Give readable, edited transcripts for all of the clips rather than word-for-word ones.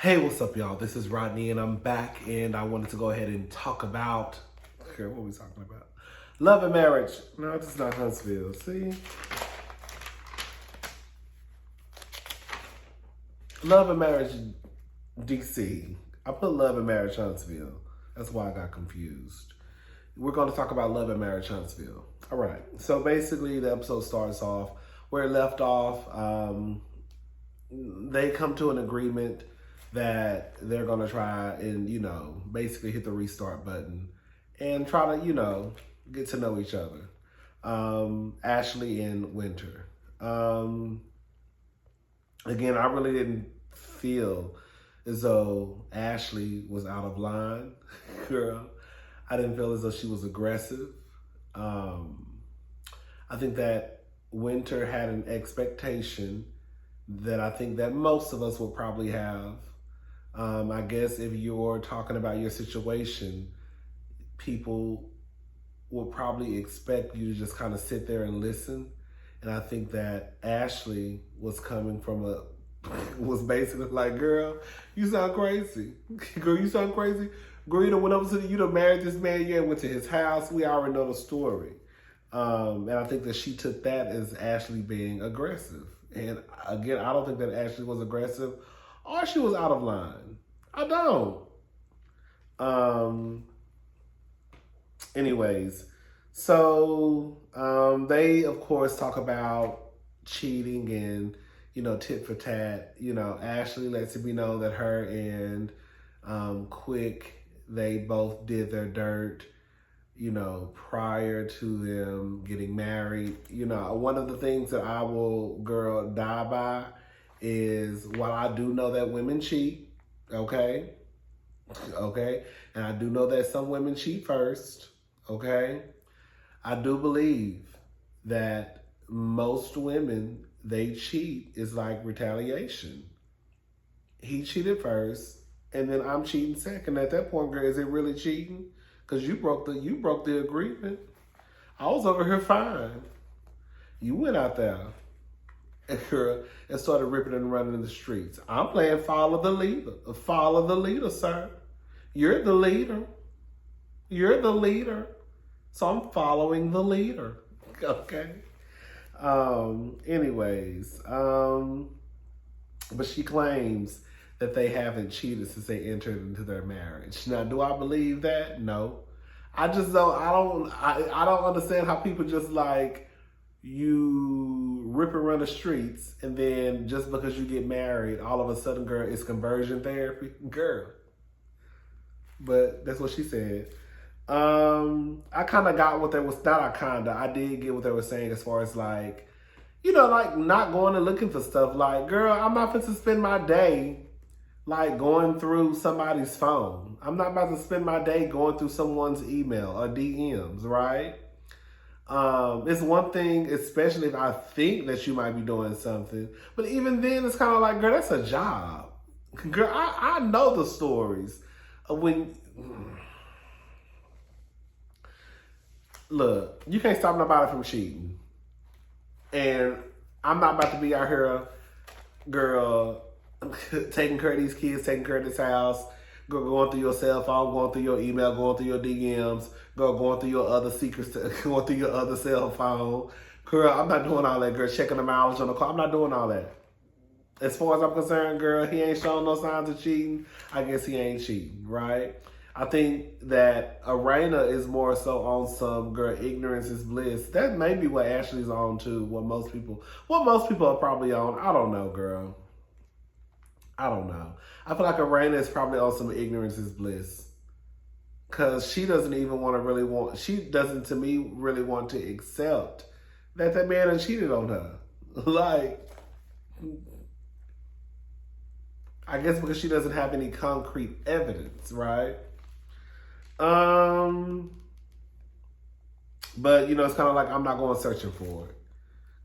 Hey, what's up, y'all? This is Rodney, and I'm back, and I wanted to go ahead and talk about. Okay, what are we talking about? Love and marriage. No, this is not Huntsville. See? Love and marriage, DC. I put love and marriage, Huntsville. That's why I got confused. We're going to talk about love and marriage, Huntsville. All right. So basically, the episode starts off where it left off. They come to an agreement that they're going to try and, basically hit the restart button and try to, get to know each other. Ashley and Winter. Again, I really didn't feel as though Ashley was out of line. Girl, I didn't feel as though she was aggressive. I think that Winter had an expectation that I think that most of us would probably have. I guess if you're talking about your situation, people will probably expect you to just kind of sit there and listen. And I think that Ashley was coming from was basically like, girl, you sound crazy. Girl, you sound crazy. Girl, you went over to you done married this man, you went to his house. We already know the story. And I think that she took that as Ashley being aggressive. And again, I don't think that Ashley was aggressive or she was out of line. I don't. Anyways, so they, of course, talk about cheating and, tit for tat. Ashley lets me know that her and Quick, they both did their dirt, prior to them getting married. One of the things that I will, girl, die by is, while I do know that women cheat, okay, and I do know that some women cheat first, okay, I do believe that most women, they cheat is like retaliation. He cheated first, and then I'm cheating second. At that point, girl, is it really cheating? Because you broke the agreement. I was over here fine. You went out there and started ripping and running in the streets. I'm playing follow the leader. Follow the leader, sir. You're the leader. You're the leader. So I'm following the leader. Okay. Anyways, but she claims that they haven't cheated since they entered into their marriage. Now, do I believe that? No. I just don't, I don't understand how people just like, you rip and run the streets, and then just because you get married, all of a sudden, girl, it's conversion therapy. Girl. But that's what she said. I kind of got what they was, I did get what they were saying as far as like, like not going and looking for stuff. Like, girl, I'm not going to spend my day like going through somebody's phone. I'm not about to spend my day going through someone's email or DMs, right? It's one thing, especially if I think that you might be doing something. But even then, it's kind of like, girl, that's a job. Girl, I know the stories of when... Look, you can't stop nobody from cheating. And I'm not about to be out here, girl, taking care of these kids, taking care of this house, going through your cell phone, going through your email, going through your DMs, going through your other secrets, going through your other cell phone. Girl, I'm not doing all that, girl. Checking the mileage on the car. I'm not doing all that. As far as I'm concerned, girl, he ain't showing no signs of cheating. I guess he ain't cheating, right? I think that Arena is more so on some, girl, ignorance is bliss. That may be what Ashley's on too. What most people are probably on. I don't know, girl. I don't know. I feel like Arena is probably on some ignorance is bliss. Because she doesn't even she doesn't to me really want to accept that man had cheated on her. Like, I guess because she doesn't have any concrete evidence, right? But, it's kind of like I'm not going searching for it.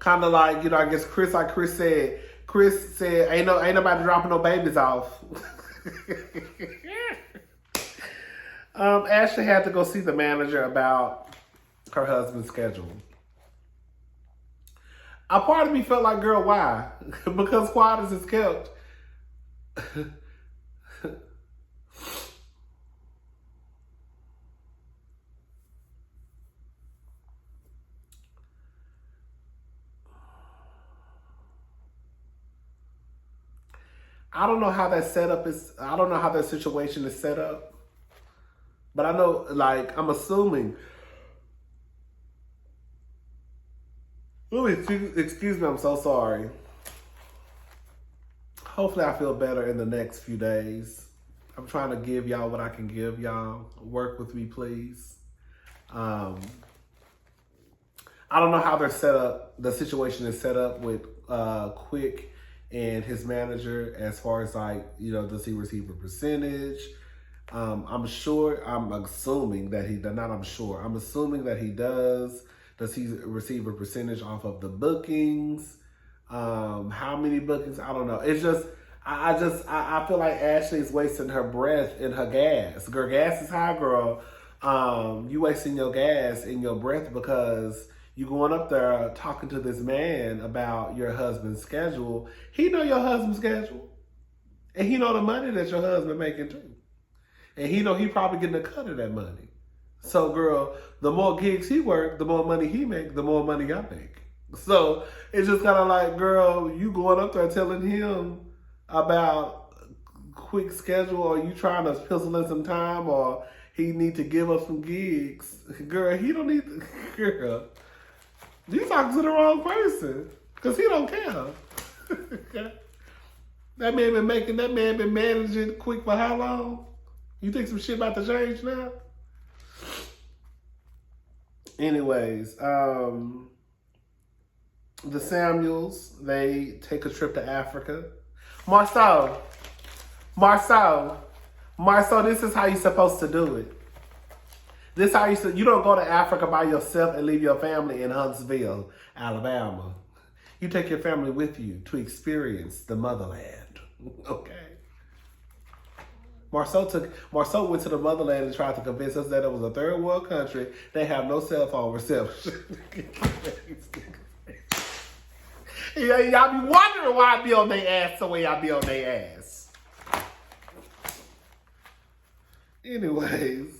Kind of like, I guess Chris said, ain't nobody dropping no babies off. Ashley had to go see the manager about her husband's schedule. A part of me felt like, girl, why? Because quiet as it's kept. I don't know how that setup is. I don't know how that situation is set up. But I know, like, I'm assuming. Oh, excuse me, I'm so sorry. Hopefully, I feel better in the next few days. I'm trying to give y'all what I can give y'all. Work with me, please. Um, I don't know how they're set up. The situation is set up with Quick and his manager, as far as, like, you know, does he receive a percentage? I'm assuming that he does. Not I'm sure. I'm assuming that he does. Does he receive a percentage off of the bookings? How many bookings? I don't know. It's just, I feel like Ashley's wasting her breath and her gas. Girl, gas is high, girl. You wasting your gas and your breath because you going up there talking to this man about your husband's schedule. He know your husband's schedule. And he know the money that your husband making too. And he know he probably getting a cut of that money. So, girl, the more gigs he work, the more money he make, the more money I make. So, it's just kind of like, girl, you going up there telling him about Quick schedule, or you trying to pencil in some time, or he need to give up some gigs. Girl, he don't need to, girl, you talking to the wrong person, because he don't care. That man been managing Quick for how long? You think some shit about to change now? Anyways, the Samuels, they take a trip to Africa. Marceau, this is how you're supposed to do it. This how you don't go to Africa by yourself and leave your family in Huntsville, Alabama. You take your family with you to experience the motherland. Okay. Marceau went to the motherland and tried to convince us that it was a third world country. They have no cell phone reception. Yeah, y'all be wondering why I be on their ass the way I be on their ass. Anyways,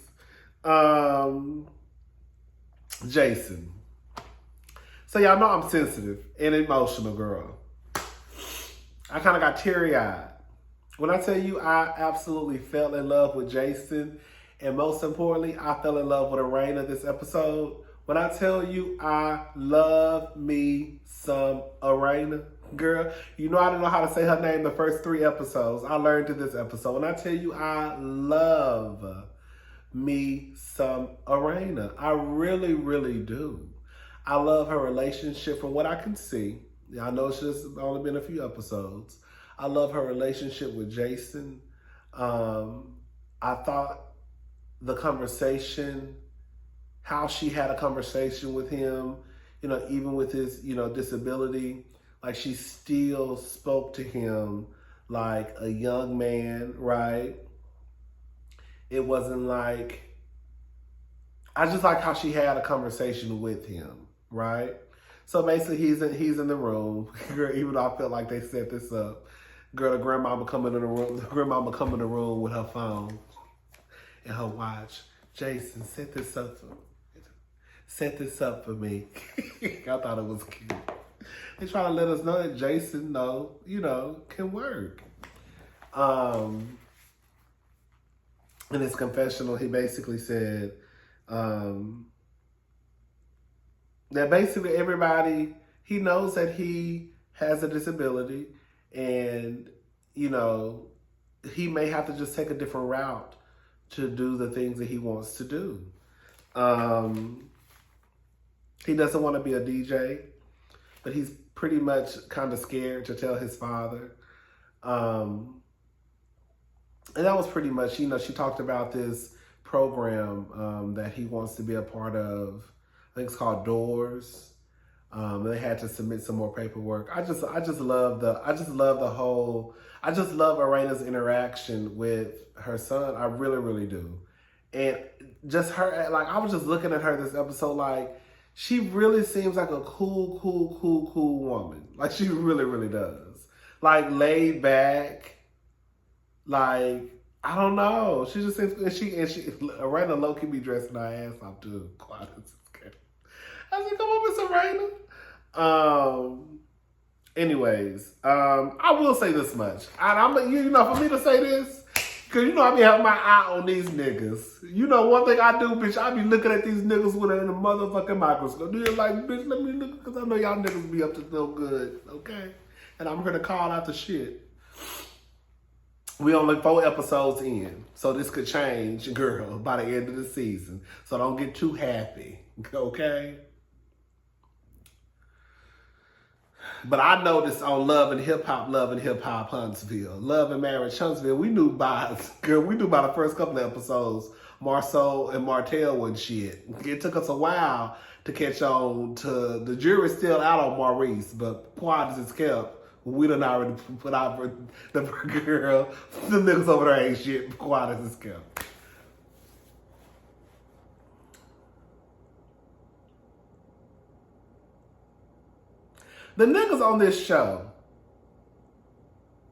Jason. So y'all know I'm sensitive and emotional, girl. I kind of got teary-eyed. When I tell you I absolutely fell in love with Jason, and most importantly, I fell in love with Arena this episode. When I tell you I love me some Arena, girl, you know I didn't know how to say her name the first 3 episodes. I learned in this episode. When I tell you I love me some Arena, I really, really do. I love her relationship from what I can see. I know it's just only been a few episodes. I love her relationship with Jason. I thought the conversation, how she had a conversation with him, you know, even with his, you know, disability, like she still spoke to him like a young man, right? It wasn't like, I just like how she had a conversation with him, right? So basically he's in the room, even though I felt like they set this up. Girl, the grandmama coming in the room. The grandmama come in the room with her phone and her watch. Jason, set this up for me. I thought it was cute. They try to let us know that Jason, can work. In his confessional, he basically said that basically everybody, he knows that he has a disability. And, you know, he may have to just take a different route to do the things that he wants to do. He doesn't want to be a DJ, but he's pretty much kind of scared to tell his father. And that was pretty much, you know, she talked about this program that he wants to be a part of. I think it's called Doors. They had to submit some more paperwork. I just love Arena's interaction with her son. I really, really do. And just her, like, I was just looking at her this episode, like, she really seems like a cool woman. Like, she really, really does. Like, laid back, Like, I don't know. She just seems, and she Arena low key be dressing her ass off too. Quite as scared. I said, come on, Miss Arena. I will say this much. You know, for me to say this, because you know I be having my eye on these niggas. You know, one thing I do, bitch, I be looking at these niggas with a motherfucking microscope. You're like, bitch, let me look, because I know y'all niggas be up to no good, okay? And I'm here to call out the shit. We only 4 episodes in, so this could change, girl, by the end of the season. So don't get too happy, okay? But I noticed on Love and Hip Hop Huntsville, Love and Marriage Huntsville, we knew by the first couple of episodes, Marceau and Martell and shit. It took us a while to catch on to, the jury's still out on Maurice, but quiet as it's kept. We done already put out for the girl, the niggas over there ain't shit, quiet as it's kept. The niggas on this show,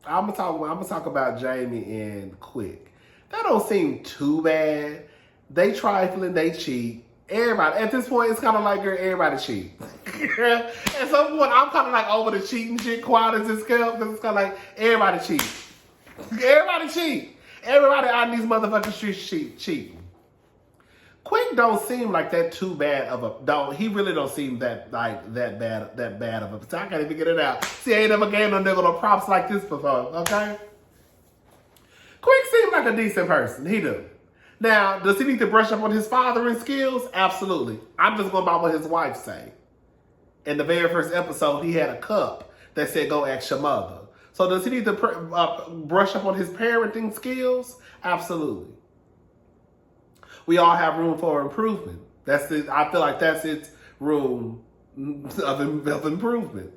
I'm gonna talk about Jamie and Quick. That don't seem too bad. They trifling, they cheat. Everybody, at this point, it's kind of like, girl, everybody cheat. At some point, I'm kind of like over the cheating shit, quiet as it's kept, because it's kind of like, everybody cheat. Everybody cheat. Everybody out in these motherfucking streets cheating. Quick don't seem like that too bad of a, he really don't seem that bad of a, so I can't even get it out. See, I ain't never gave no nigga no props like this before, okay? Quick seems like a decent person, he do. Now, does he need to brush up on his fathering skills? Absolutely. I'm just going by what his wife say. In the very first episode, he had a cup that said, go ask your mother. So does he need to brush up on his parenting skills? Absolutely. We all have room for improvement. I feel like that's its room of improvement.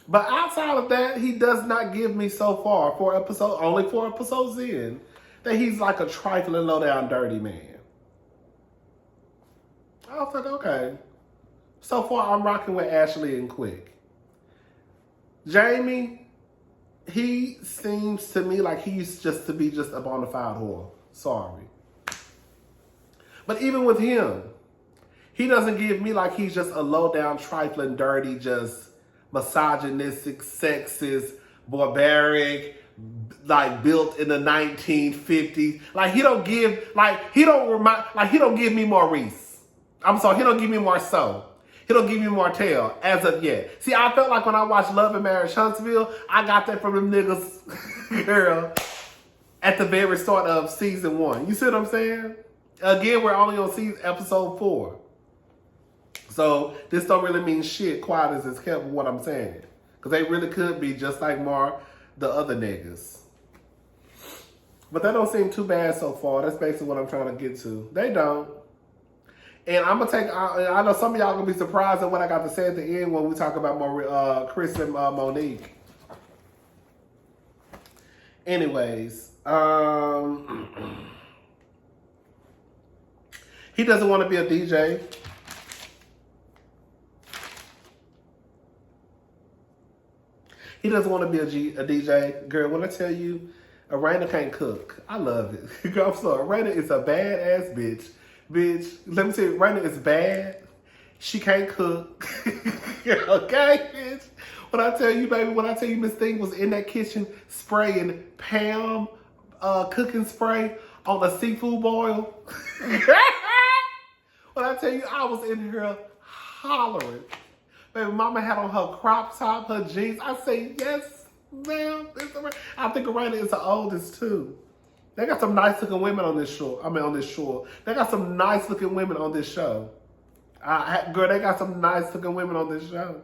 But outside of that, he does not give me so far, only 4 episodes in, that he's like a trifling, low-down, dirty man. I was like, okay. So far, I'm rocking with Ashley and Quick. Jamie, he seems to me like he used just to be just a bona fide whore. Sorry. But even with him, he doesn't give me like he's just a low-down, trifling, dirty, just misogynistic, sexist, barbaric, like built in the 1950s. Like he don't give me Maurice. I'm sorry, he don't give me Marceau. He don't give me Martell as of yet. See, I felt like when I watched Love and Marriage Huntsville, I got that from them niggas, girl, at the very start of season 1. You see what I'm saying? Again, we're only on episode 4. So this don't really mean shit, quiet as it's kept, what I'm saying. Because they really could be just like the other niggas. But that don't seem too bad so far. That's basically what I'm trying to get to. They don't. And I'm going to I know some of y'all going to be surprised at what I got to say at the end when we talk about Chris and Monique. Anyways, he doesn't want to be a DJ. He doesn't want to be a DJ. Girl, when I tell you, Arena can't cook. I love it. Girl, I'm sorry. Arena is a badass bitch. Bitch, let me tell you, Arena is bad. She can't cook. Okay, bitch? When I tell you, baby, Miss Thing was in that kitchen spraying Pam cooking spray on a seafood boil. When I tell you, I was in here hollering. Baby, mama had on her crop top, her jeans. I say, yes, ma'am. I think Arena is the oldest, too. They got some nice looking women on this shore. They got some nice looking women on this show. Girl, they got some nice looking women on this show.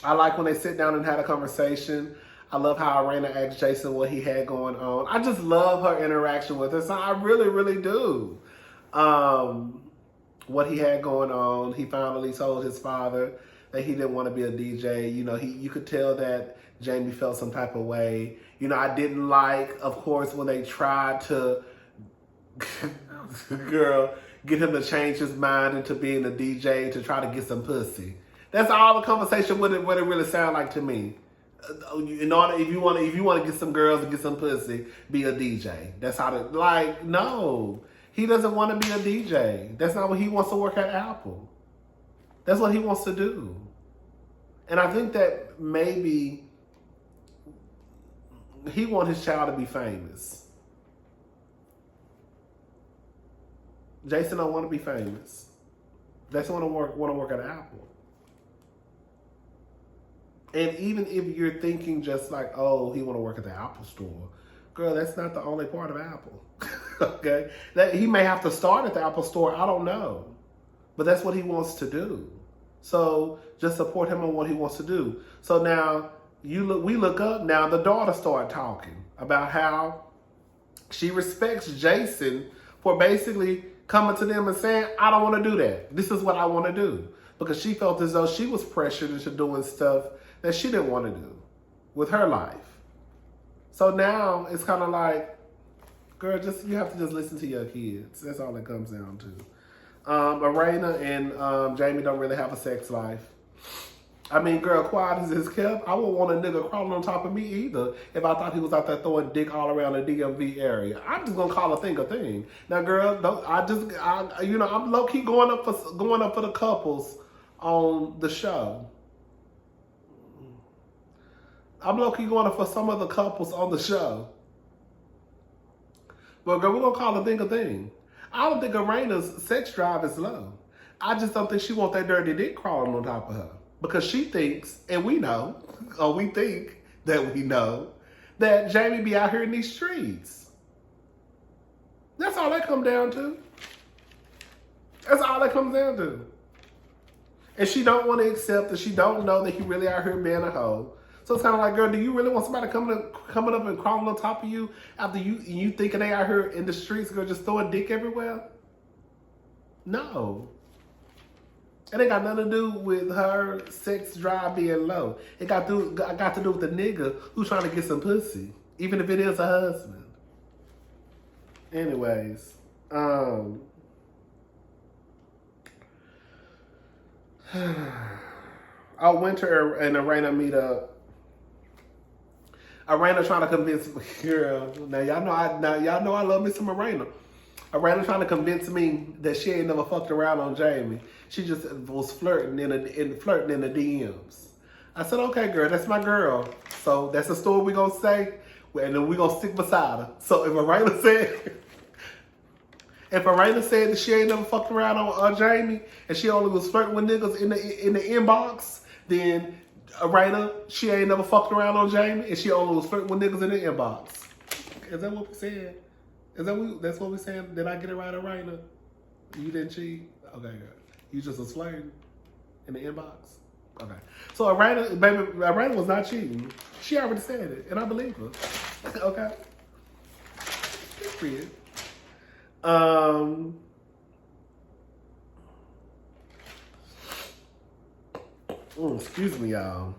I like when they sit down and had a conversation. I love how Arena asked Jason what he had going on. I just love her interaction with us. I really, really do. What he had going on. He finally told his father that he didn't want to be a DJ. You know, you could tell that Jamie felt some type of way. You know, I didn't like, of course, when they tried to, girl, get him to change his mind into being a DJ to try to get some pussy. That's all the conversation what it really sound like to me. In order, if you want to get some girls and get some pussy, be a DJ. That's how to no. He doesn't want to be a DJ. That's not what he wants to work at Apple. That's what he wants to do. And I think that maybe he wants his child to be famous. Jason don't want to be famous. Jason want to work at Apple. And even if you're thinking just like, oh, he want to work at the Apple store, girl, that's not the only part of Apple. Okay, that he may have to start at the Apple store. I don't know, but that's what he wants to do. So just support him on what he wants to do. So now we look up. Now the daughter started talking about how she respects Jason for basically coming to them and saying, I don't want to do that. This is what I want to do. Because she felt as though she was pressured into doing stuff that she didn't want to do with her life. So now it's kind of like, girl, you have to just listen to your kids. That's all it comes down to. Arena and Jamie don't really have a sex life. I mean, girl, quiet as it's kept. I wouldn't want a nigga crawling on top of me either if I thought he was out there throwing dick all around the DMV area. I'm just gonna call a thing a thing. Now, girl, I'm low key going up for the couples on the show. I'm low key going up for some of the couples on the show. But girl, we're gonna call a thing a thing. I don't think Arena's sex drive is low. I just don't think she wants that dirty dick crawling on top of her. Because she thinks, and we know, or we think that we know, that Jamie be out here in these streets. That's all that comes down to. That's all that comes down to. And she don't want to accept that she don't know that he really out here being a hoe. So it's kind of like, girl, do you really want somebody coming up and crawling on top of you after you thinking they out here in the streets, girl, just throwing dick everywhere? No. It ain't got nothing to do with her sex drive being low. It got to do with the nigga who's trying to get some pussy, even if it is a husband. Anyways, oh, Winter and Arena meet up. Arena trying to convince me, girl. Now y'all know I love me some Arena. Arena trying to convince me that she ain't never fucked around on Jamie. She just was flirting in the DMs. I said, okay, girl, that's my girl. So that's the story we gonna say, and then we gonna stick beside her. So if Arena said that she ain't never fucked around on Jamie, and she only was flirting with niggas in the inbox, then Arena, she ain't never fucked around on Jamie, and she only was flirting with niggas in the inbox. Is that what we said? That's what we saying? Did I get it right, Arena? You didn't cheat? Okay, girl. You just was flirting in the inbox? Okay. So Arena was not cheating. She already said it, and I believe her. Okay. Good for you. Excuse me, y'all.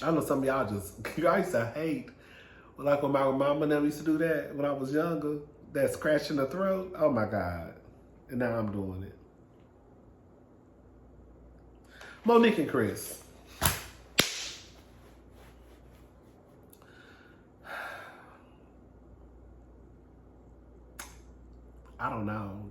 I know some of y'all I used to hate, like when my mama never used to do that when I was younger, that scratching the throat. Oh my God. And now I'm doing it. Monique and Chris. I don't know.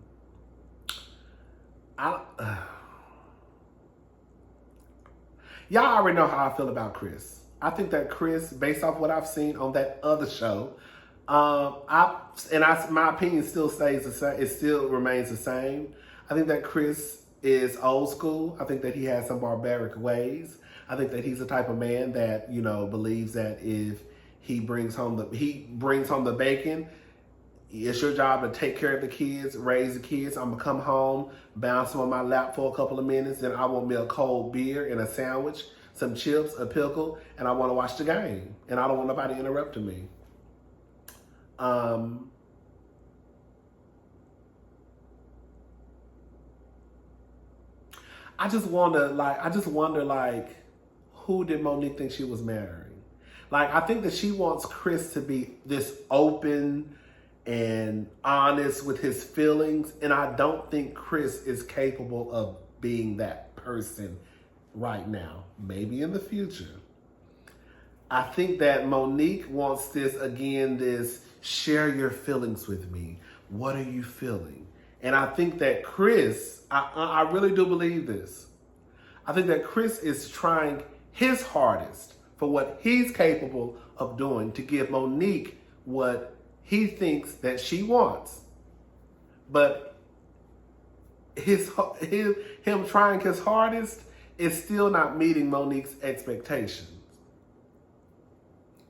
Y'all already know how I feel about Chris. I think that Chris, based off what I've seen on that other show, my opinion still stays the same. It still remains the same. I think that Chris is old school. I think that he has some barbaric ways. I think that he's the type of man that, believes that if he brings home the bacon, it's your job to take care of the kids, raise the kids. I'm gonna come home, bounce them on my lap for a couple of minutes, then I want me a cold beer and a sandwich, some chips, a pickle, and I want to watch the game. And I don't want nobody interrupting me. I just wonder, who did Monique think she was marrying? I think that she wants Chris to be this open and honest with his feelings, and I don't think Chris is capable of being that person right now, maybe in the future. I think that Monique wants this share your feelings with me. What are you feeling? And I think that Chris, I really do believe this. I think that Chris is trying his hardest for what he's capable of doing to give Monique what he thinks that she wants. But him trying his hardest is still not meeting Monique's expectations.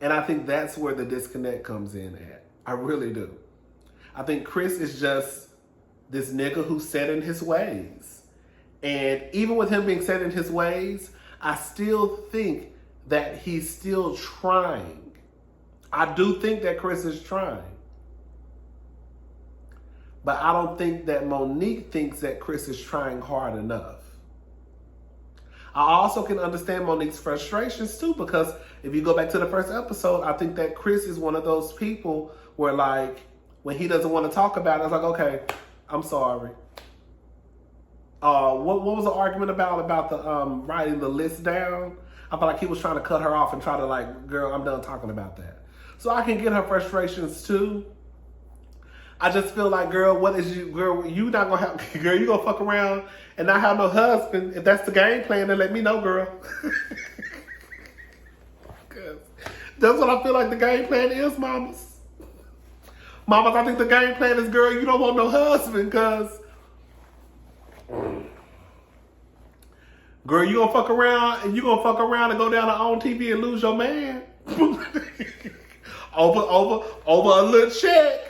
And I think that's where the disconnect comes in at. I really do. I think Chris is just this nigga who's set in his ways. And even with him being set in his ways, I still think that he's still trying. I do think that Chris is trying. But I don't think that Monique thinks that Chris is trying hard enough. I also can understand Monique's frustrations too, because if you go back to the first episode, I think that Chris is one of those people where, like, when he doesn't want to talk about it, it's like, okay, I'm sorry. What was the argument about the writing the list down? I felt like he was trying to cut her off and try to, like, girl, I'm done talking about that. So I can get her frustrations too. I just feel like, girl, you not gonna have, girl, you gonna fuck around and not have no husband. If that's the game plan, then let me know, girl. That's what I feel like the game plan is, mamas. Mamas, I think the game plan is, girl, you don't want no husband, cause girl, you gonna fuck around and go down on TV and lose your man over a little check.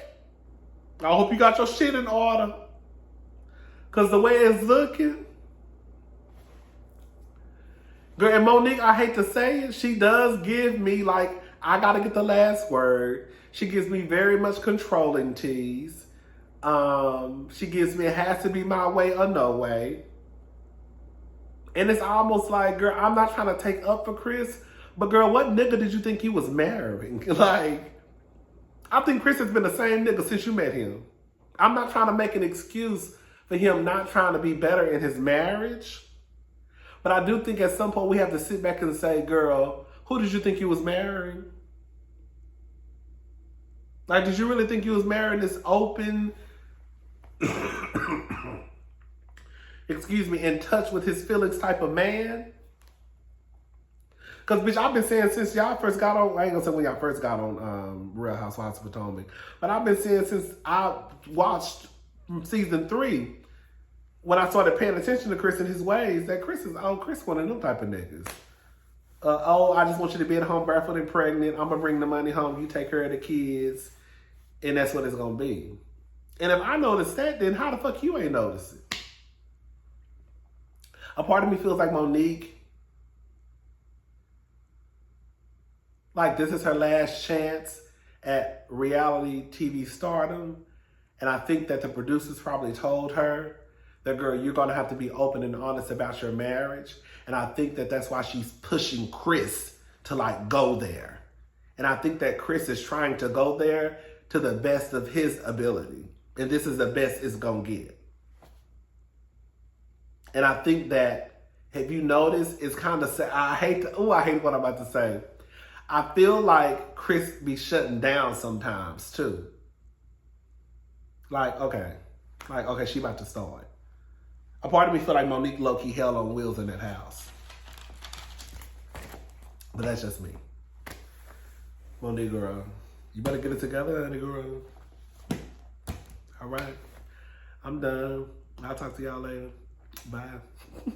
I hope you got your shit in order. Because the way it's looking. Girl, and Monique, I hate to say it, she does give me, like, I got to get the last word. She gives me very much controlling tease. She gives me, it has to be my way or no way. And it's almost like, girl, I'm not trying to take up for Chris, but girl, what nigga did you think you was marrying? Like, I think Chris has been the same nigga since you met him. I'm not trying to make an excuse for him not trying to be better in his marriage. But I do think at some point we have to sit back and say, girl, who did you think you was marrying? Like, did you really think you was marrying this open, in touch with his feelings type of man? Because, bitch, I've been saying since y'all first got on, I ain't gonna say when y'all first got on Real Housewives of Potomac, but I've been saying since I watched season 3, when I started paying attention to Chris and his ways, that Chris one of them type of niggas. I just want you to be at home barefoot and pregnant. I'm gonna bring the money home. You take care of the kids. And that's what it's gonna be. And if I notice that, then how the fuck you ain't notice it? A part of me feels like Monique, like this is her last chance at reality TV stardom. And I think that the producers probably told her that, girl, you're going to have to be open and honest about your marriage. And I think that that's why she's pushing Chris to, like, go there. And I think that Chris is trying to go there to the best of his ability. And this is the best it's going to get. And I think that, have you noticed, it's kind of sad. I hate what I'm about to say. I feel like Chris be shutting down sometimes too. Like, okay, she about to start. A part of me feel like Monique low-key hell on wheels in that house. But that's just me. Monique, girl, you better get it together, honey, girl. All right, I'm done. I'll talk to y'all later. Bye.